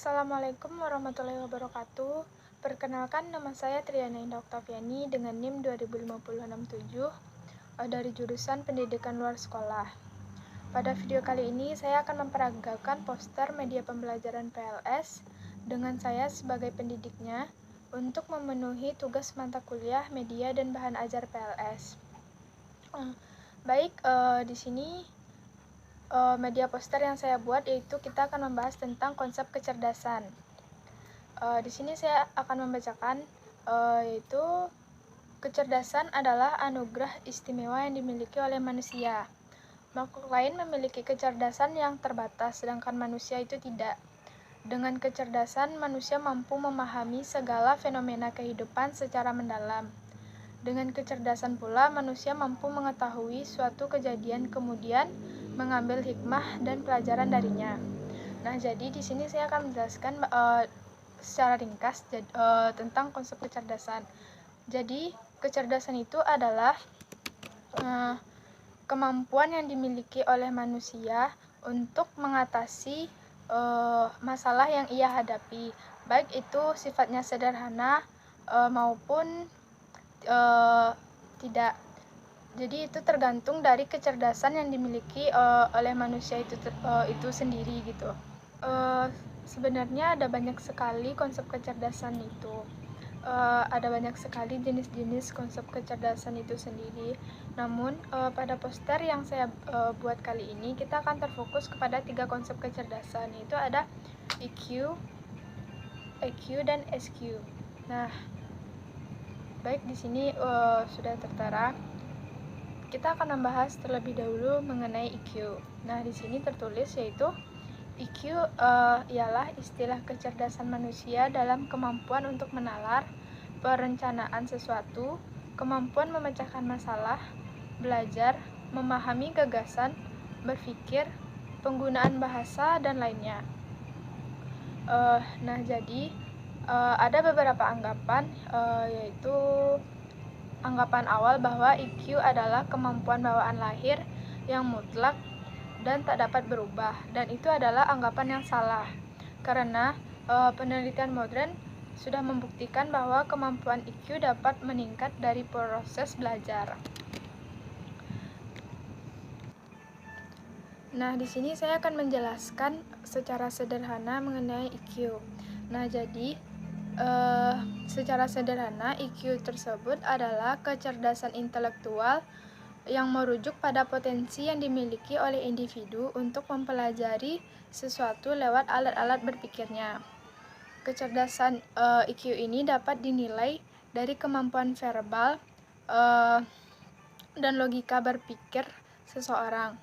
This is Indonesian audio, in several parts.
Assalamualaikum warahmatullahi wabarakatuh. Perkenalkan, nama saya Triana Indah Oktaviani dengan NIM 205067 dari jurusan Pendidikan Luar Sekolah. Pada video kali ini, saya akan memperagakan poster media pembelajaran PLS dengan saya sebagai pendidiknya untuk memenuhi tugas mata kuliah media dan bahan ajar PLS. Di sini media poster yang saya buat yaitu kita akan membahas tentang konsep kecerdasan. Di sini saya akan membacakan yaitu kecerdasan adalah anugerah istimewa yang dimiliki oleh manusia. Makhluk lain memiliki kecerdasan yang terbatas, sedangkan manusia itu tidak. Dengan kecerdasan, manusia mampu memahami segala fenomena kehidupan secara mendalam. Dengan kecerdasan pula, manusia mampu mengetahui suatu kejadian kemudian mengambil hikmah dan pelajaran darinya. Nah, jadi di sini saya akan menjelaskan secara ringkas tentang konsep kecerdasan. Jadi, kecerdasan itu adalah kemampuan yang dimiliki oleh manusia untuk mengatasi masalah yang ia hadapi, baik itu sifatnya sederhana maupun tidak. Jadi itu tergantung dari kecerdasan yang dimiliki oleh manusia itu sendiri gitu. Sebenarnya ada banyak sekali konsep kecerdasan itu. Ada banyak sekali jenis-jenis konsep kecerdasan itu sendiri. Namun pada poster yang saya buat kali ini kita akan terfokus kepada 3 konsep kecerdasan, yaitu ada EQ, EQ dan SQ. Nah, baik di sini sudah tertera. Kita akan membahas terlebih dahulu mengenai EQ. Nah, di sini tertulis yaitu EQ ialah istilah kecerdasan manusia dalam kemampuan untuk menalar, perencanaan sesuatu, kemampuan memecahkan masalah, belajar, memahami gagasan, berpikir, penggunaan bahasa, dan lainnya. Nah, jadi ada beberapa anggapan, yaitu anggapan awal bahwa EQ adalah kemampuan bawaan lahir yang mutlak dan tak dapat berubah, dan itu adalah anggapan yang salah karena penelitian modern sudah membuktikan bahwa kemampuan EQ dapat meningkat dari proses belajar. Nah, di sini saya akan menjelaskan secara sederhana mengenai EQ. Nah, jadi secara sederhana EQ tersebut adalah kecerdasan intelektual yang merujuk pada potensi yang dimiliki oleh individu untuk mempelajari sesuatu lewat alat-alat berpikirnya. Kecerdasan EQ ini dapat dinilai dari kemampuan verbal dan logika berpikir seseorang.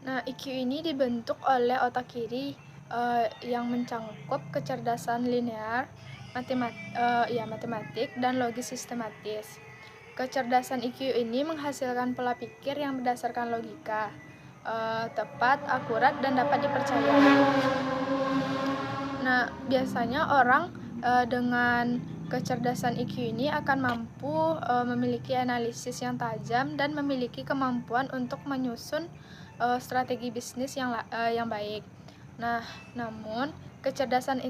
Nah, EQ ini dibentuk oleh otak kiri yang mencangkup kecerdasan linear, matematik, dan logis sistematis. Kecerdasan EQ ini menghasilkan pola pikir yang berdasarkan logika, tepat, akurat, dan dapat dipercaya. Nah, biasanya orang dengan kecerdasan EQ ini akan mampu memiliki analisis yang tajam dan memiliki kemampuan untuk menyusun strategi bisnis yang baik. Nah, namun kecerdasan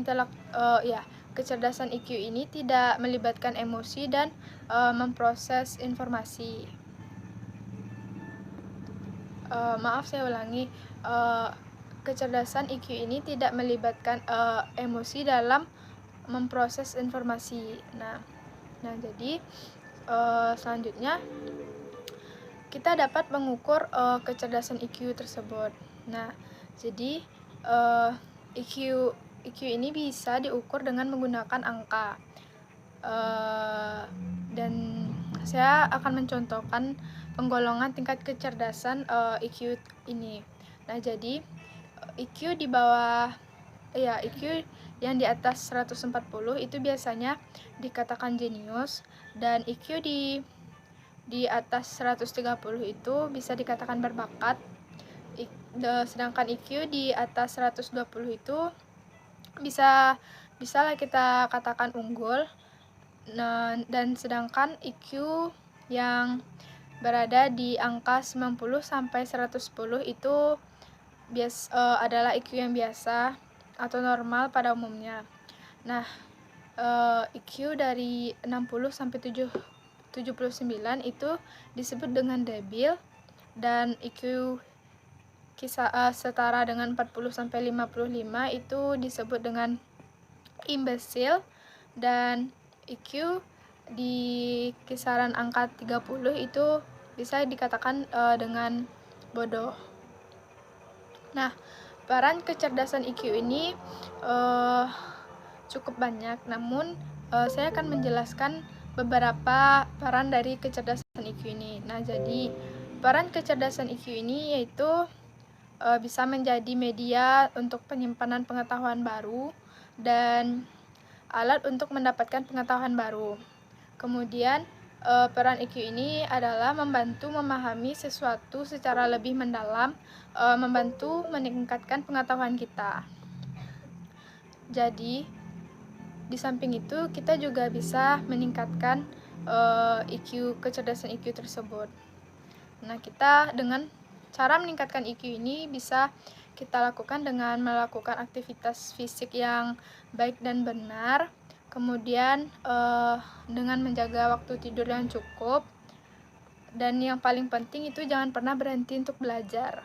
kecerdasan EQ ini tidak melibatkan emosi dan memproses informasi. Maaf, saya ulangi. Kecerdasan EQ ini tidak melibatkan emosi dalam memproses informasi. Nah, jadi selanjutnya kita dapat mengukur kecerdasan EQ tersebut. Nah, jadi EQ ini bisa diukur dengan menggunakan angka. Dan saya akan mencontohkan penggolongan tingkat kecerdasan EQ ini. Nah, jadi EQ di bawah EQ yang di atas 140 itu biasanya dikatakan jenius, dan EQ di atas 130 itu bisa dikatakan berbakat. Sedangkan EQ di atas 120 itu bisa lah kita katakan unggul. Nah, dan sedangkan EQ yang berada di angka 90 sampai 110 itu adalah IQ yang biasa atau normal pada umumnya. Nah, IQ dari 60 sampai 79 itu disebut dengan debil, dan IQ setara dengan 40 sampai 55 itu disebut dengan imbecile, dan IQ di kisaran angka 30 itu bisa dikatakan dengan bodoh. Nah, peran kecerdasan IQ ini cukup banyak, namun saya akan menjelaskan beberapa peran dari kecerdasan IQ ini. Nah, jadi peran kecerdasan IQ ini yaitu bisa menjadi media untuk penyimpanan pengetahuan baru dan alat untuk mendapatkan pengetahuan baru. Kemudian peran IQ ini adalah membantu memahami sesuatu secara lebih mendalam, membantu meningkatkan pengetahuan kita. Jadi di samping itu kita juga bisa meningkatkan kecerdasan IQ tersebut. Nah, kita dengan cara meningkatkan IQ ini bisa kita lakukan dengan melakukan aktivitas fisik yang baik dan benar, kemudian dengan menjaga waktu tidur yang cukup, dan yang paling penting itu jangan pernah berhenti untuk belajar.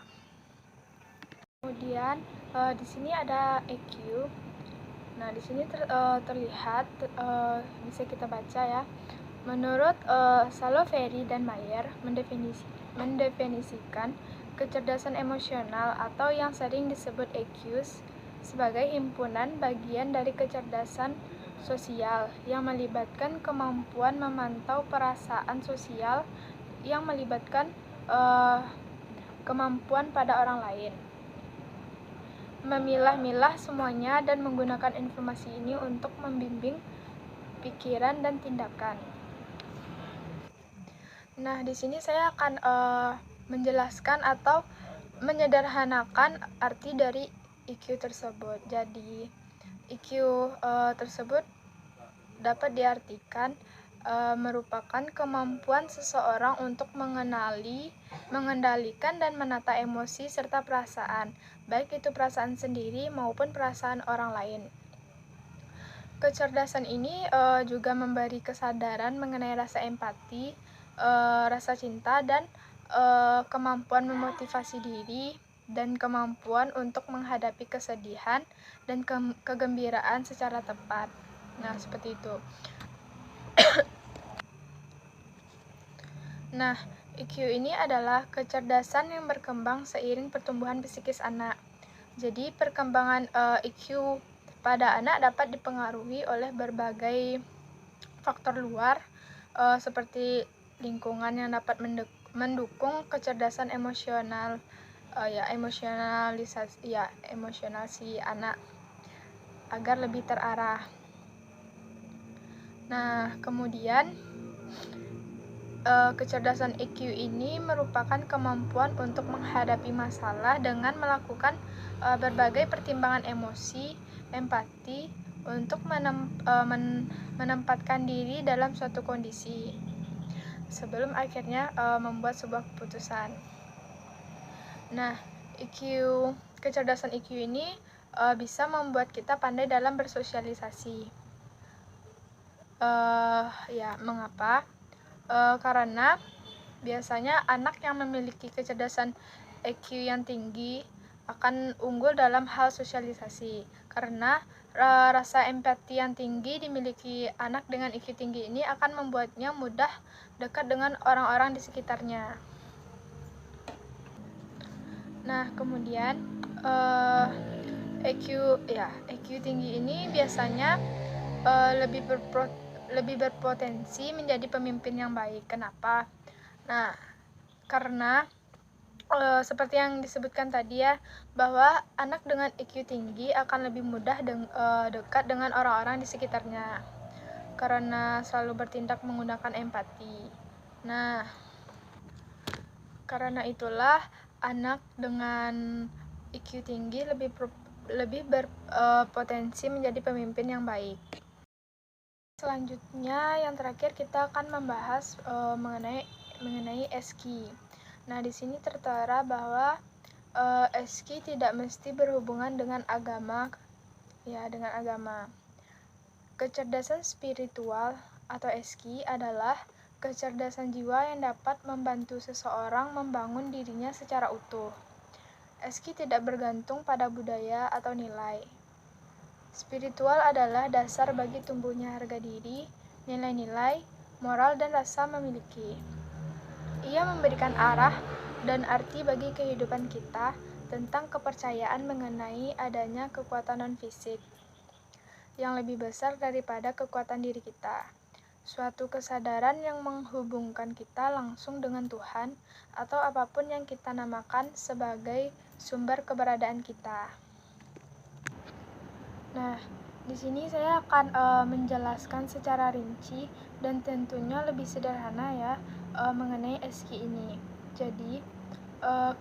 Kemudian di sini ada EQ. Nah, di sini terlihat bisa kita baca ya. Menurut Saloveri dan Mayer mendefinisikan kecerdasan emosional atau yang sering disebut EQs sebagai himpunan bagian dari kecerdasan sosial yang melibatkan kemampuan memantau perasaan sosial yang melibatkan kemampuan pada orang lain, memilah-milah semuanya dan menggunakan informasi ini untuk membimbing pikiran dan tindakan. Nah, di sini saya akan menjelaskan atau menyederhanakan arti dari IQ tersebut. Jadi, IQ tersebut dapat diartikan merupakan kemampuan seseorang untuk mengenali, mengendalikan, dan menata emosi serta perasaan, baik itu perasaan sendiri maupun perasaan orang lain. Kecerdasan ini juga memberi kesadaran mengenai rasa empati, rasa cinta, dan kemampuan memotivasi diri, dan kemampuan untuk menghadapi kesedihan dan kegembiraan secara tepat. Nah, seperti itu. Nah, IQ ini adalah kecerdasan yang berkembang seiring pertumbuhan psikis anak. Jadi, perkembangan IQ pada anak dapat dipengaruhi oleh berbagai faktor luar seperti lingkungan yang dapat mendukung kecerdasan emosional emosional si anak agar lebih terarah. Nah, kemudian kecerdasan IQ ini merupakan kemampuan untuk menghadapi masalah dengan melakukan berbagai pertimbangan emosi, empati, untuk menempatkan diri dalam suatu kondisi sebelum akhirnya membuat sebuah keputusan. Nah, kecerdasan IQ ini bisa membuat kita pandai dalam bersosialisasi. Mengapa? Karena biasanya anak yang memiliki kecerdasan IQ yang tinggi akan unggul dalam hal sosialisasi, karena rasa empati yang tinggi dimiliki anak dengan IQ tinggi ini akan membuatnya mudah dekat dengan orang-orang di sekitarnya. Nah, kemudian IQ tinggi ini biasanya lebih berpotensi menjadi pemimpin yang baik. Kenapa? Nah, karena seperti yang disebutkan tadi ya, bahwa anak dengan IQ tinggi akan lebih mudah dekat dengan orang-orang di sekitarnya karena selalu bertindak menggunakan empati. Nah, karena itulah anak dengan IQ tinggi lebih berpotensi menjadi pemimpin yang baik. Selanjutnya, yang terakhir kita akan membahas mengenai SQ. Nah, di sini tertera bahwa SQ tidak mesti berhubungan dengan agama, dengan agama. Kecerdasan spiritual atau SQ adalah kecerdasan jiwa yang dapat membantu seseorang membangun dirinya secara utuh. SQ tidak bergantung pada budaya atau nilai. Spiritual adalah dasar bagi tumbuhnya harga diri, nilai-nilai, moral, dan rasa memiliki. Ia memberikan arah dan arti bagi kehidupan kita tentang kepercayaan mengenai adanya kekuatan non-fisik yang lebih besar daripada kekuatan diri kita. Suatu kesadaran yang menghubungkan kita langsung dengan Tuhan atau apapun yang kita namakan sebagai sumber keberadaan kita. Nah, di sini saya akan menjelaskan secara rinci dan tentunya lebih sederhana ya mengenai SQ ini. Jadi,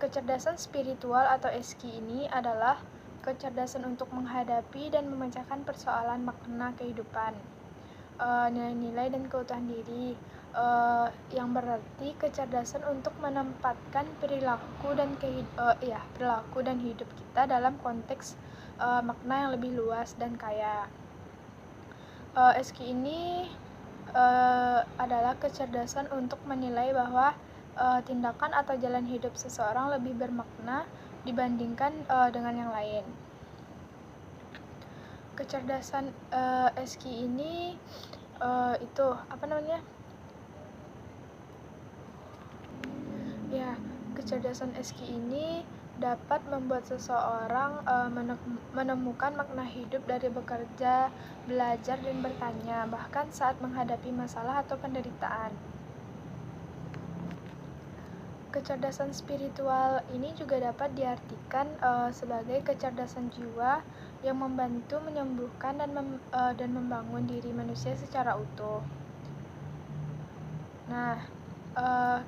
kecerdasan spiritual atau SQ ini adalah kecerdasan untuk menghadapi dan memecahkan persoalan makna kehidupan, nilai-nilai dan keutuhan diri, yang berarti kecerdasan untuk menempatkan perilaku dan hidup kita dalam konteks makna yang lebih luas dan kaya. SQ ini adalah kecerdasan untuk menilai bahwa tindakan atau jalan hidup seseorang lebih bermakna dibandingkan dengan yang lain. Kecerdasan SQ ini kecerdasan SQ ini dapat membuat seseorang menemukan makna hidup dari bekerja, belajar, dan bertanya, bahkan saat menghadapi masalah atau penderitaan. Kecerdasan spiritual ini juga dapat diartikan sebagai kecerdasan jiwa yang membantu menyembuhkan dan membangun diri manusia secara utuh. Nah,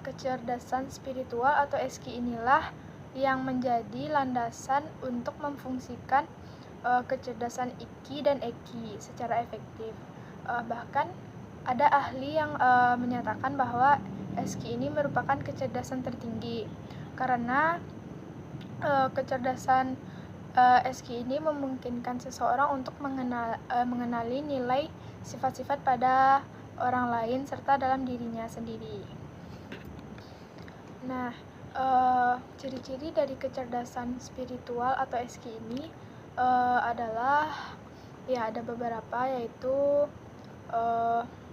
kecerdasan spiritual atau SQ inilah yang menjadi landasan untuk memfungsikan kecerdasan IQ dan EQ secara efektif. Bahkan ada ahli yang menyatakan bahwa SQ ini merupakan kecerdasan tertinggi karena kecerdasan SQ ini memungkinkan seseorang untuk mengenali nilai sifat-sifat pada orang lain serta dalam dirinya sendiri. Nah, ciri-ciri dari kecerdasan spiritual atau SQ ini adalah ada beberapa, yaitu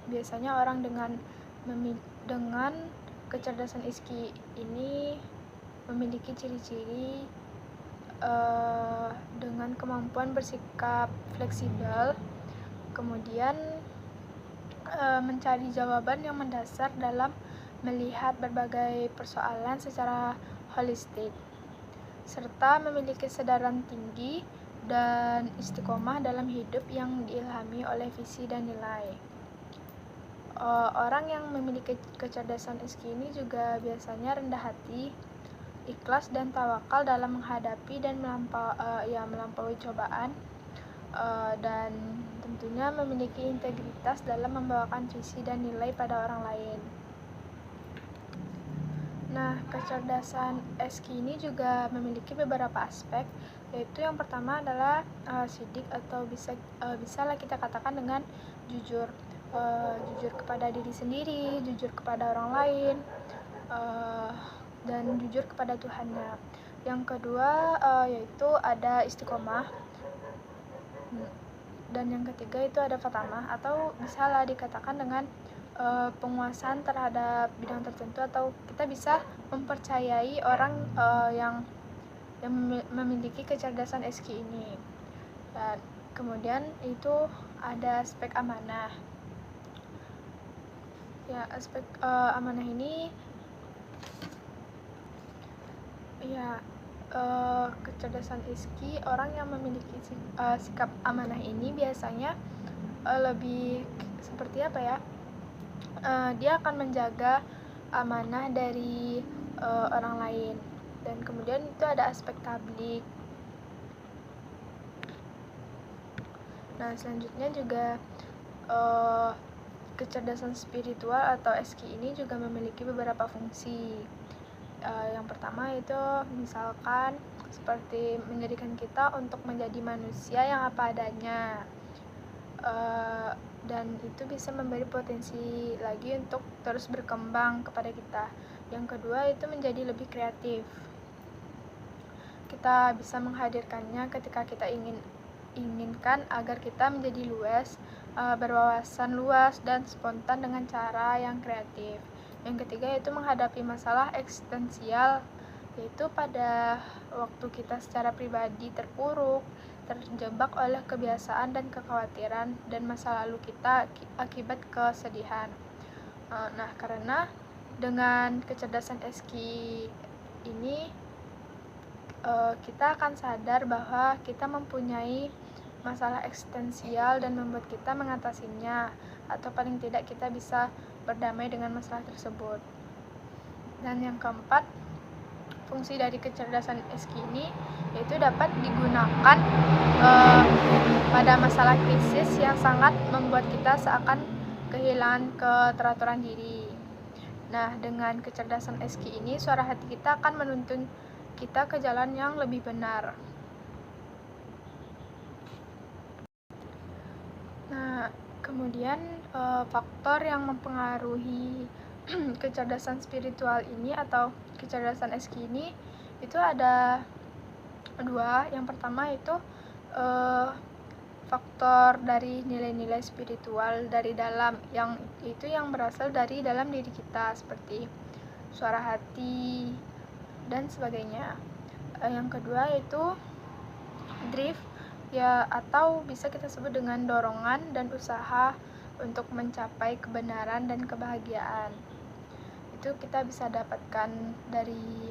biasanya orang dengan kecerdasan SQ ini memiliki ciri-ciri dengan kemampuan bersikap fleksibel, kemudian mencari jawaban yang mendasar dalam melihat berbagai persoalan secara holistik, serta memiliki kesadaran tinggi dan istiqomah dalam hidup yang diilhami oleh visi dan nilai. Orang yang memiliki kecerdasan SQ ini juga biasanya rendah hati, ikhlas dan tawakal dalam menghadapi dan melampaui cobaan, dan tentunya memiliki integritas dalam membawakan visi dan nilai pada orang lain. Nah, kecerdasan SQ ini juga memiliki beberapa aspek, yaitu yang pertama adalah sidik atau bisalah kita katakan dengan jujur. Jujur kepada diri sendiri, jujur kepada orang lain, dan jujur kepada Tuhannya. Yang kedua yaitu ada istiqomah, dan yang ketiga itu ada fatamah, atau bisalah dikatakan dengan penguasaan terhadap bidang tertentu, atau kita bisa mempercayai orang yang memiliki kecerdasan SQ ini. Dan kemudian itu ada aspek amanah. Aspek amanah ini kecerdasan SQ, orang yang memiliki sikap amanah ini biasanya lebih seperti dia akan menjaga amanah dari orang lain. Dan kemudian itu ada aspek tablik. Nah, selanjutnya juga kecerdasan spiritual atau SQ ini juga memiliki beberapa fungsi. Yang pertama itu misalkan seperti menjadikan kita untuk menjadi manusia yang apa adanya, dan itu bisa memberi potensi lagi untuk terus berkembang kepada kita. Yang kedua itu menjadi lebih kreatif. Kita bisa menghadirkannya ketika kita inginkan agar kita menjadi luas, berwawasan luas dan spontan dengan cara yang kreatif. Yang ketiga itu menghadapi masalah eksistensial, yaitu pada waktu kita secara pribadi terpuruk, terjebak oleh kebiasaan dan kekhawatiran dan masa lalu kita akibat kesedihan. Nah, karena dengan kecerdasan SKI ini kita akan sadar bahwa kita mempunyai masalah eksistensial dan membuat kita mengatasinya, atau paling tidak kita bisa berdamai dengan masalah tersebut. Dan yang keempat, fungsi dari kecerdasan SKI ini yaitu dapat digunakan pada masalah krisis yang sangat membuat kita seakan kehilangan keteraturan diri. Nah, dengan kecerdasan SKI ini, suara hati kita akan menuntun kita ke jalan yang lebih benar. Nah, kemudian faktor yang mempengaruhi kecerdasan spiritual ini atau kecerdasan SKI ini itu ada dua. Yang pertama itu faktor dari nilai-nilai spiritual dari dalam, yang itu yang berasal dari dalam diri kita, seperti suara hati dan sebagainya. Yang kedua itu drift, ya, atau bisa kita sebut dengan dorongan dan usaha untuk mencapai kebenaran dan kebahagiaan. Itu kita bisa dapatkan dari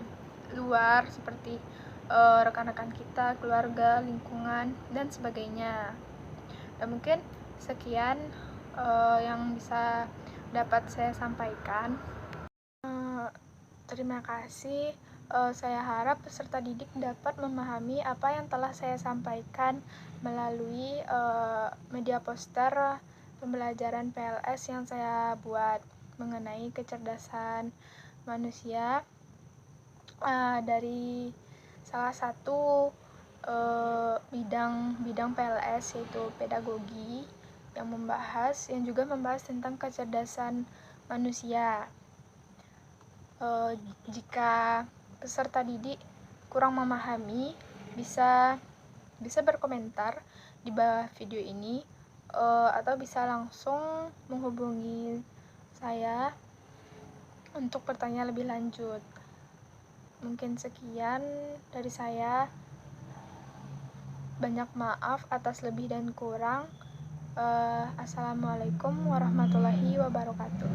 luar, seperti rekan-rekan kita, keluarga, lingkungan, dan sebagainya. Dan mungkin sekian yang bisa dapat saya sampaikan. Terima kasih. Saya harap peserta didik dapat memahami apa yang telah saya sampaikan melalui media poster pembelajaran PLS yang saya buat mengenai kecerdasan manusia, dari salah satu bidang PLS, yaitu pedagogi, yang juga membahas tentang kecerdasan manusia. Jika peserta didik kurang memahami, bisa berkomentar di bawah video ini, atau bisa langsung menghubungi saya untuk bertanya lebih lanjut. Mungkin sekian dari saya. Banyak maaf atas lebih dan kurang. Assalamualaikum warahmatullahi wabarakatuh.